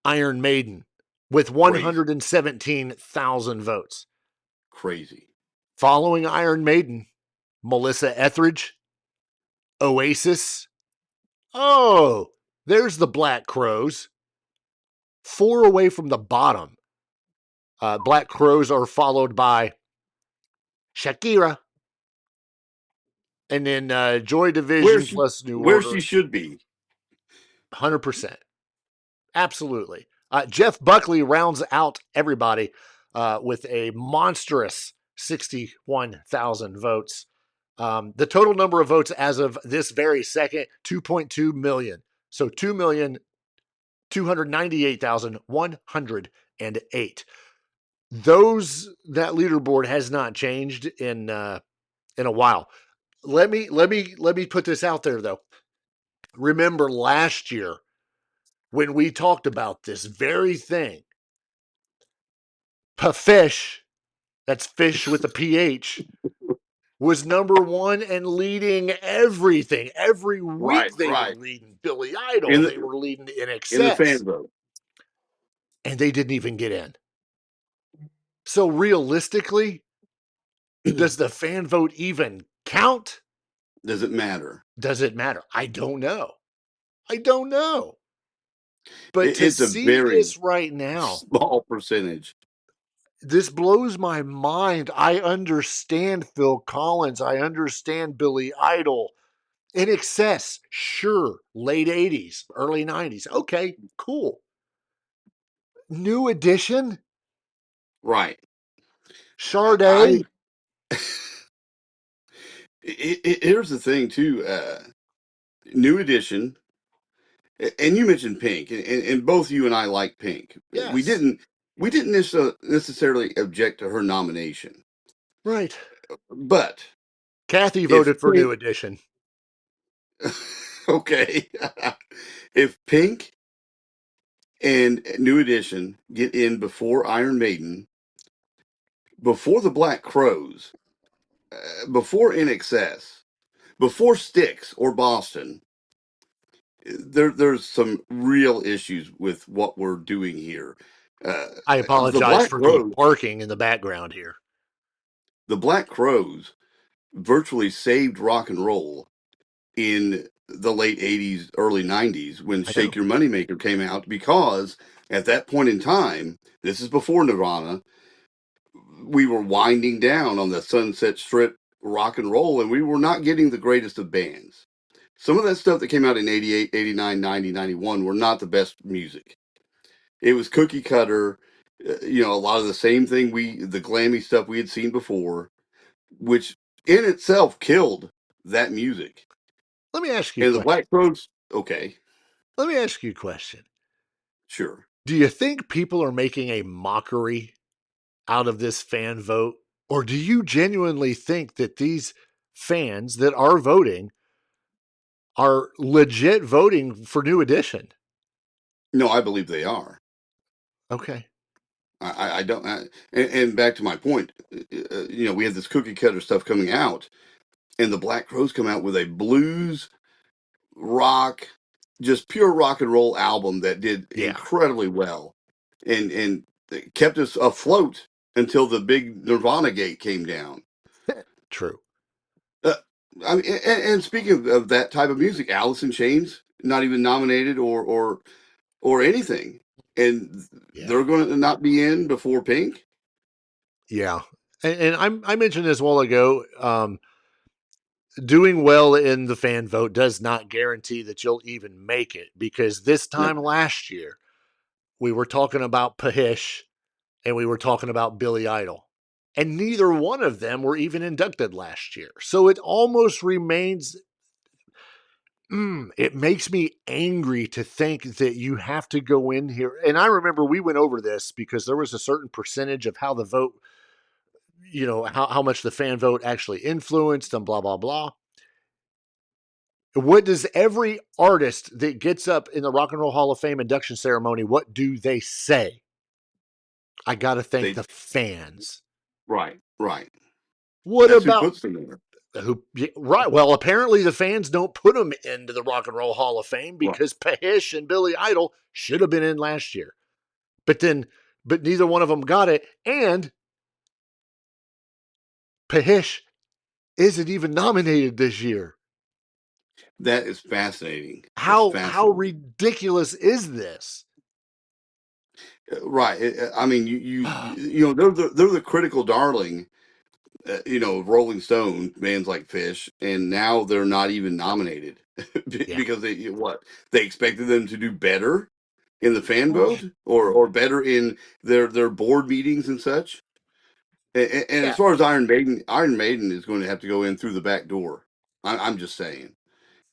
Iron Maiden, with 117,000 votes. Crazy. Following Iron Maiden, Melissa Etheridge, Oasis. Oh, there's the Black Crowes. 4 away from the bottom. Black Crowes are followed by Shakira. And then Joy Division plus New where Order. she should be. 100%. Absolutely. Jeff Buckley rounds out everybody with a monstrous 61,000 votes. The total number of votes as of this very second, 2.2 million. So 2,298,108. That leaderboard has not changed in a while. Let me put this out there though. Remember last year when we talked about this very thing, Pafish, that's fish with a PH, was number one and leading everything. Every week they were leading Billy Idol. They were leading In In the fan Excess. vote. And they didn't even get in. So realistically, does the fan vote even count? Does it matter? Does it matter? I don't know. But It's a very this right now, small percentage. This blows my mind. I understand Phil Collins. I understand Billy Idol. In Excess, sure. Late 80s, early 90s. Okay, cool. New Edition? Right. Sade? Here's the thing, too. New Edition, and you mentioned Pink, and both you and I like Pink. Yes. We didn't necessarily object to her nomination. Right. But Kathy voted for New Edition. Okay. If Pink and New Edition get in before Iron Maiden, before the Black Crowes, before In Excess, before Styx or Boston, there's some real issues with what we're doing here. I apologize for the barking in the background here. The Black Crowes virtually saved rock and roll in the late 80s, early 90s when Shake Your Moneymaker came out, because at that point in time, this is before Nirvana, we were winding down on the Sunset Strip rock and roll, and we were not getting the greatest of bands. Some of that stuff that came out in 88, 89, 90, 91 were not the best music. It was cookie cutter, a lot of the same thing the glammy stuff we had seen before, which in itself killed that music. Let me ask you a question. And the Black Crowes, okay. Let me ask you a question. Sure. Do you think people are making a mockery out of this fan vote? Or do you genuinely think that these fans that are voting are legit voting for New Edition? No, I believe they are. Okay. I don't. And back to my point, we have this cookie cutter stuff coming out, and the Black Crowes come out with a blues, rock, just pure rock and roll album that did incredibly well, and kept us afloat until the big Nirvana gate came down. True. I mean, and speaking of that type of music, Alice in Chains, not even nominated or anything, and they're going to not be in before Pink. Yeah, and I mentioned this a while ago. Doing well in the fan vote does not guarantee that you'll even make it, because this time last year we were talking about Pahish and we were talking about Billy Idol, and neither one of them were even inducted last year. So it almost remains. It makes me angry to think that you have to go in here. And I remember we went over this because there was a certain percentage of how the vote, how much the fan vote actually influenced and blah, blah, blah. What does every artist that gets up in the Rock and Roll Hall of Fame induction ceremony, what do they say? I got to thank the fans. Right. What That's about who puts them there? Right. Well, apparently the fans don't put them into the Rock and Roll Hall of Fame because Pahish and Billy Idol should have been in last year. But neither one of them got it. And Pahish isn't even nominated this year. That is fascinating. That's How fascinating. ridiculous is this? Right. I mean, you know, they're the critical darling, you know, Rolling Stone, bands like Fish, and now they're not even nominated Yeah. because they expected them to do better in the fan vote or better in their board meetings and such. And as far as Iron Maiden is going to have to go in through the back door. I'm just saying,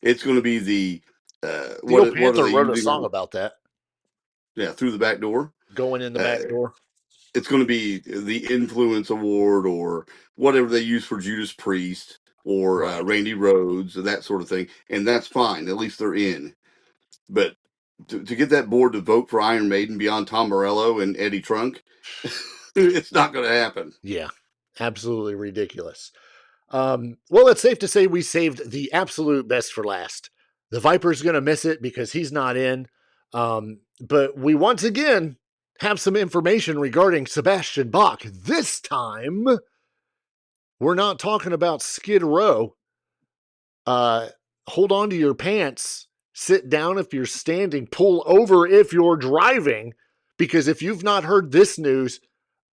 it's going to be the Steel what are Panther they wrote a using song now? about that. Yeah, through the back door. Going in the Uh, back door. it's going to be the Influence Award or whatever they use for Judas Priest or Right. Randy Rhodes, that sort of thing, and that's fine. At least they're in. But to get that board to vote for Iron Maiden beyond Tom Morello and Eddie Trunk, it's not going to happen. Yeah. Absolutely ridiculous. Well, it's safe to say we saved the absolute best for last. The Viper's going to miss it because he's not in. But we once again have some information regarding Sebastian Bach. This time, we're not talking about Skid Row. Hold on to your pants. Sit down if you're standing. Pull over if you're driving. Because if you've not heard this news,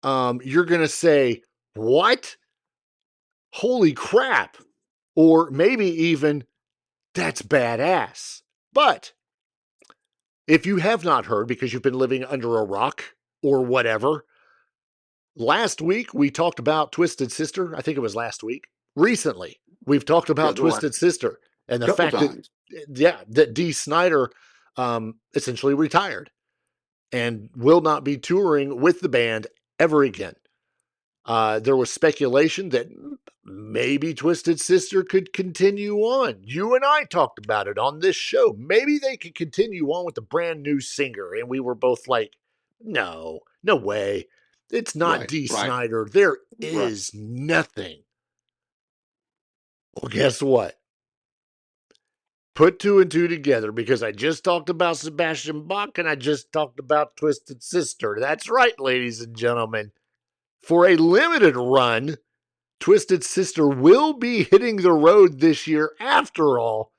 you're going to say, what? Holy crap. Or maybe even, that's badass. But if you have not heard because you've been living under a rock or whatever, last week we talked about Twisted Sister. I think it was last week. Recently, we've talked Yeah, about the last Twisted Sister and the couple fact that, times. that Dee Snider essentially retired and will not be touring with the band ever again. There was speculation that maybe Twisted Sister could continue on. You and I talked about it on this show. Maybe they could continue on with a brand new singer. And we were both like, no way. It's not Right, Dee right, Snider. There right. is nothing. Well, guess what? Put two and two together because I just talked about Sebastian Bach and I just talked about Twisted Sister. That's right, ladies and gentlemen. For a limited run, Twisted Sister will be hitting the road this year after all,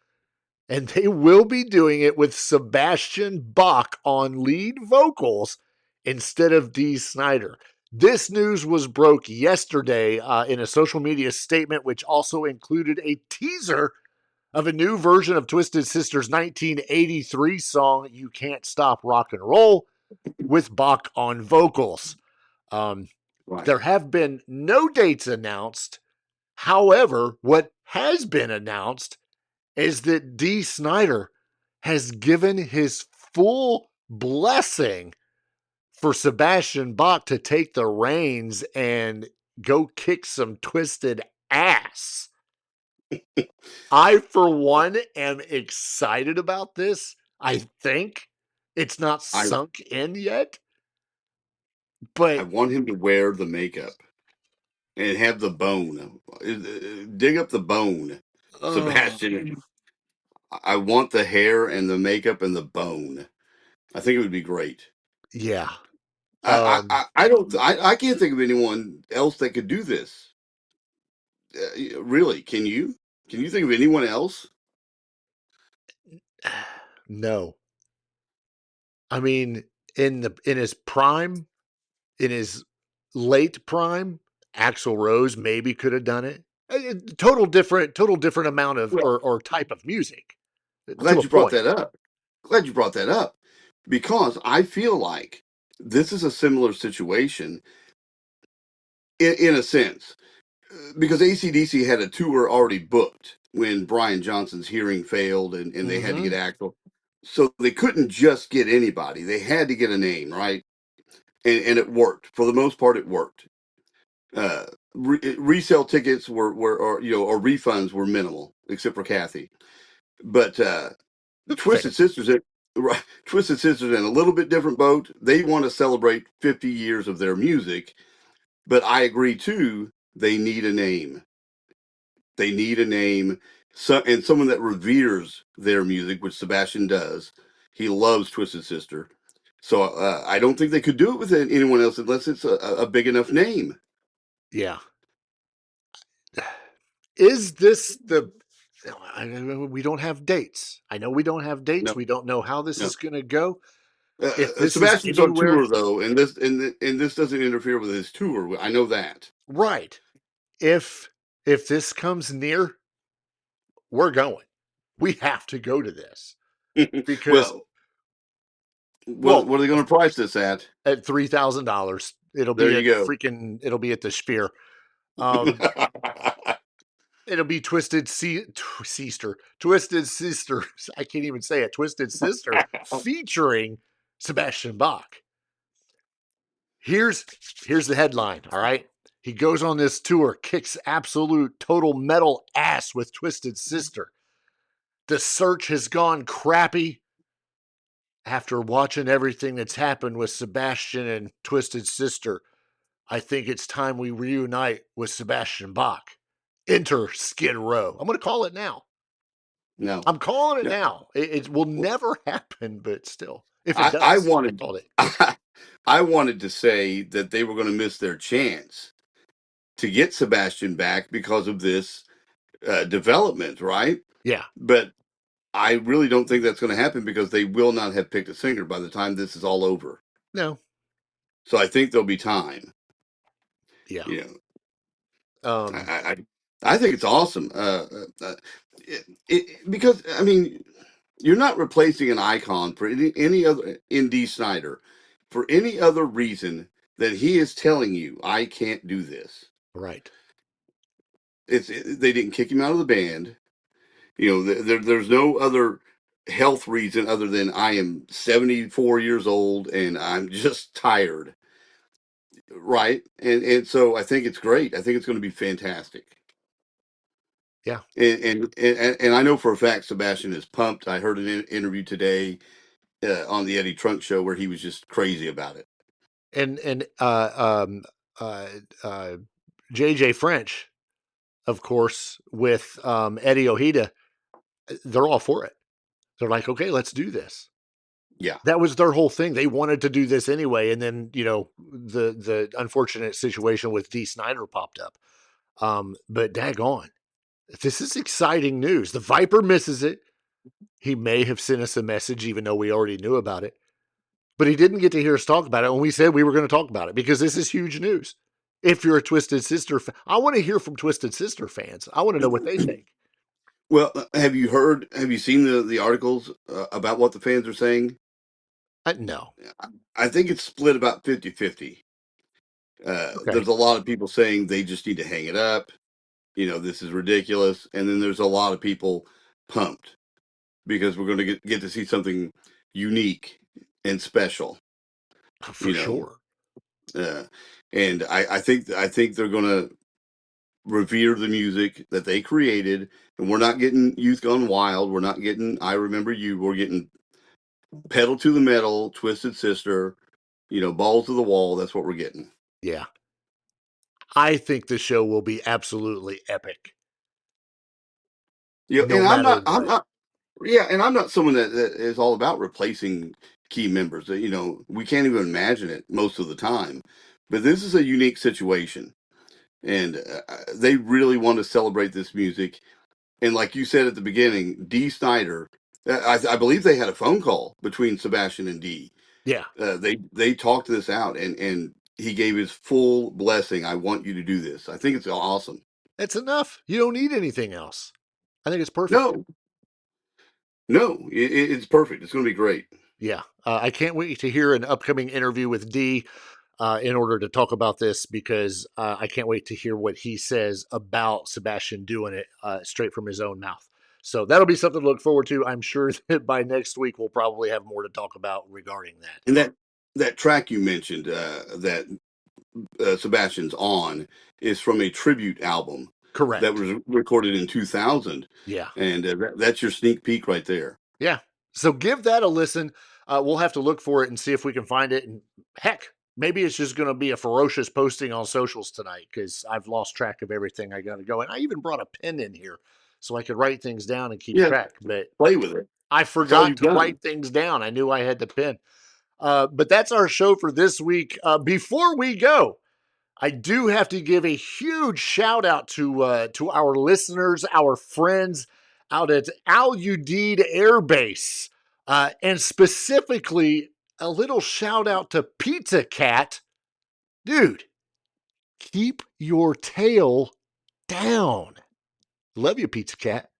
and they will be doing it with Sebastian Bach on lead vocals instead of Dee Snider. This news was broke yesterday in a social media statement, which also included a teaser of a new version of Twisted Sister's 1983 song, You Can't Stop Rock and Roll, with Bach on vocals. Right. There have been no dates announced. However, what has been announced is that Dee Snider has given his full blessing for Sebastian Bach to take the reins and go kick some twisted ass. I, for one, am excited about this. I think it's not I sunk in yet, but want him to wear the makeup and have the bone. Dig up the bone, Sebastian. I want the hair and the makeup and the bone. I think it would be great. yeah. I can't think of anyone else that could do this. Really, can you? Can you think of anyone else? No. I mean, in his prime, in his late prime, Axl Rose maybe could have done it. Total different amount of Well, or type of music to glad a you brought point. that up. Glad you brought that up because I feel like this is a similar situation in a sense because AC/DC had a tour already booked when Brian Johnson's hearing failed and they had to get Axl. So they couldn't just get anybody. They had to get a name, right? And it worked. For the most part, it worked. Resale tickets were or refunds were minimal, except for Kathy. But Twisted Sisters, Twisted Sisters in a little bit different boat. They want to celebrate 50 years of their music, but I agree too. They need a name. They need a name, and someone that reveres their music, which Sebastian does. He loves Twisted Sister, so I don't think they could do it with anyone else unless it's a big enough name. Yeah. Is this the We don't have dates. I know we don't have dates. No, We don't know how this no. is going to go. If this is Sebastian's on anywhere, tour though, and this doesn't interfere with his tour. I know that. right? If this comes near, we're going. We have to go to this because Well, what are they going to price this at? At $3,000, it'll There be you at go. it'll be at the Spear. It'll be Twisted Sister. I can't even say it. Twisted Sister featuring Sebastian Bach. Here's the headline. All right. He goes on this tour, kicks absolute total metal ass with Twisted Sister. The search has gone crappy after watching everything that's happened with Sebastian and Twisted Sister. I think it's time we reunite with Sebastian Bach. Enter Skid Row. I'm going to call it now. No, I'm calling it now. It will never happen, but still, if it does, I called it. I wanted to say that they were going to miss their chance to get Sebastian back because of this development, right? Yeah. But I really don't think that's going to happen because they will not have picked a singer by the time this is all over. No. So I think there'll be time. Yeah. You know, I think it's awesome. Because I mean, you're not replacing an icon for any other in Dee Snider for any other reason that he is telling you I can't do this. Right. They didn't kick him out of the band. You know, there's no other health reason other than I am 74 years old and I'm just tired. Right. And so I think it's great. I think it's going to be fantastic. Yeah. And I know for a fact Sebastian is pumped. I heard an interview today on the Eddie Trunk show where he was just crazy about it. And JJ French, of course, with Eddie Ojeda, they're all for it. They're like, okay, let's do this. Yeah. That was their whole thing. They wanted to do this anyway. And then, you know, the unfortunate situation with Dee Snider popped up. But daggone, this is exciting news. The Viper misses it. He may have sent us a message, even though we already knew about it. But he didn't get to hear us talk about it when we said we were going to talk about it because this is huge news. If you're a Twisted Sister fan, I want to hear from Twisted Sister fans. I want to know what they think. Well, have you seen the articles about what the fans are saying? No. I think it's split about 50-50. Okay. There's a lot of people saying they just need to hang it up. You know, this is ridiculous. And then there's a lot of people pumped because we're going to get to see something unique and special. For sure. And I think they're going to revere the music that they created. And we're not getting Youth Gone Wild. We're not getting I Remember You. We're getting Pedal to the Metal, Twisted Sister, you know, Balls to the Wall. That's what we're getting. Yeah. I think the show will be absolutely epic. Yeah, and I'm not someone that is all about replacing key members. You know, we can't even imagine it most of the time. But this is a unique situation, and they really want to celebrate this music. And like you said at the beginning, Dee Snider, I believe they had a phone call between Sebastian and Dee. Yeah, they talked this out, and he gave his full blessing. I want you to do this. I think it's awesome. It's enough. You don't need anything else. I think it's perfect. No, it's perfect. It's going to be great. Yeah, I can't wait to hear an upcoming interview with Dee in order to talk about this because I can't wait to hear what he says about Sebastian doing it straight from his own mouth. So that'll be something to look forward to. I'm sure that by next week we'll probably have more to talk about regarding that. And that track you mentioned that Sebastian's on is from a tribute album. Correct. That was recorded in 2000. Yeah. And that's your sneak peek right there. Yeah. So give that a listen. We'll have to look for it and see if we can find it. And heck, maybe it's just going to be a ferocious posting on socials tonight because I've lost track of everything I got to go. And I even brought a pen in here so I could write things down and keep track. But play with it. I forgot to write things down. I knew I had the pen. But that's our show for this week. Before we go, I do have to give a huge shout out to our listeners, our friends out at Al Udeid Air Base. And specifically, a little shout out to Pizza Cat. Dude, keep your tail down. Love you, Pizza Cat.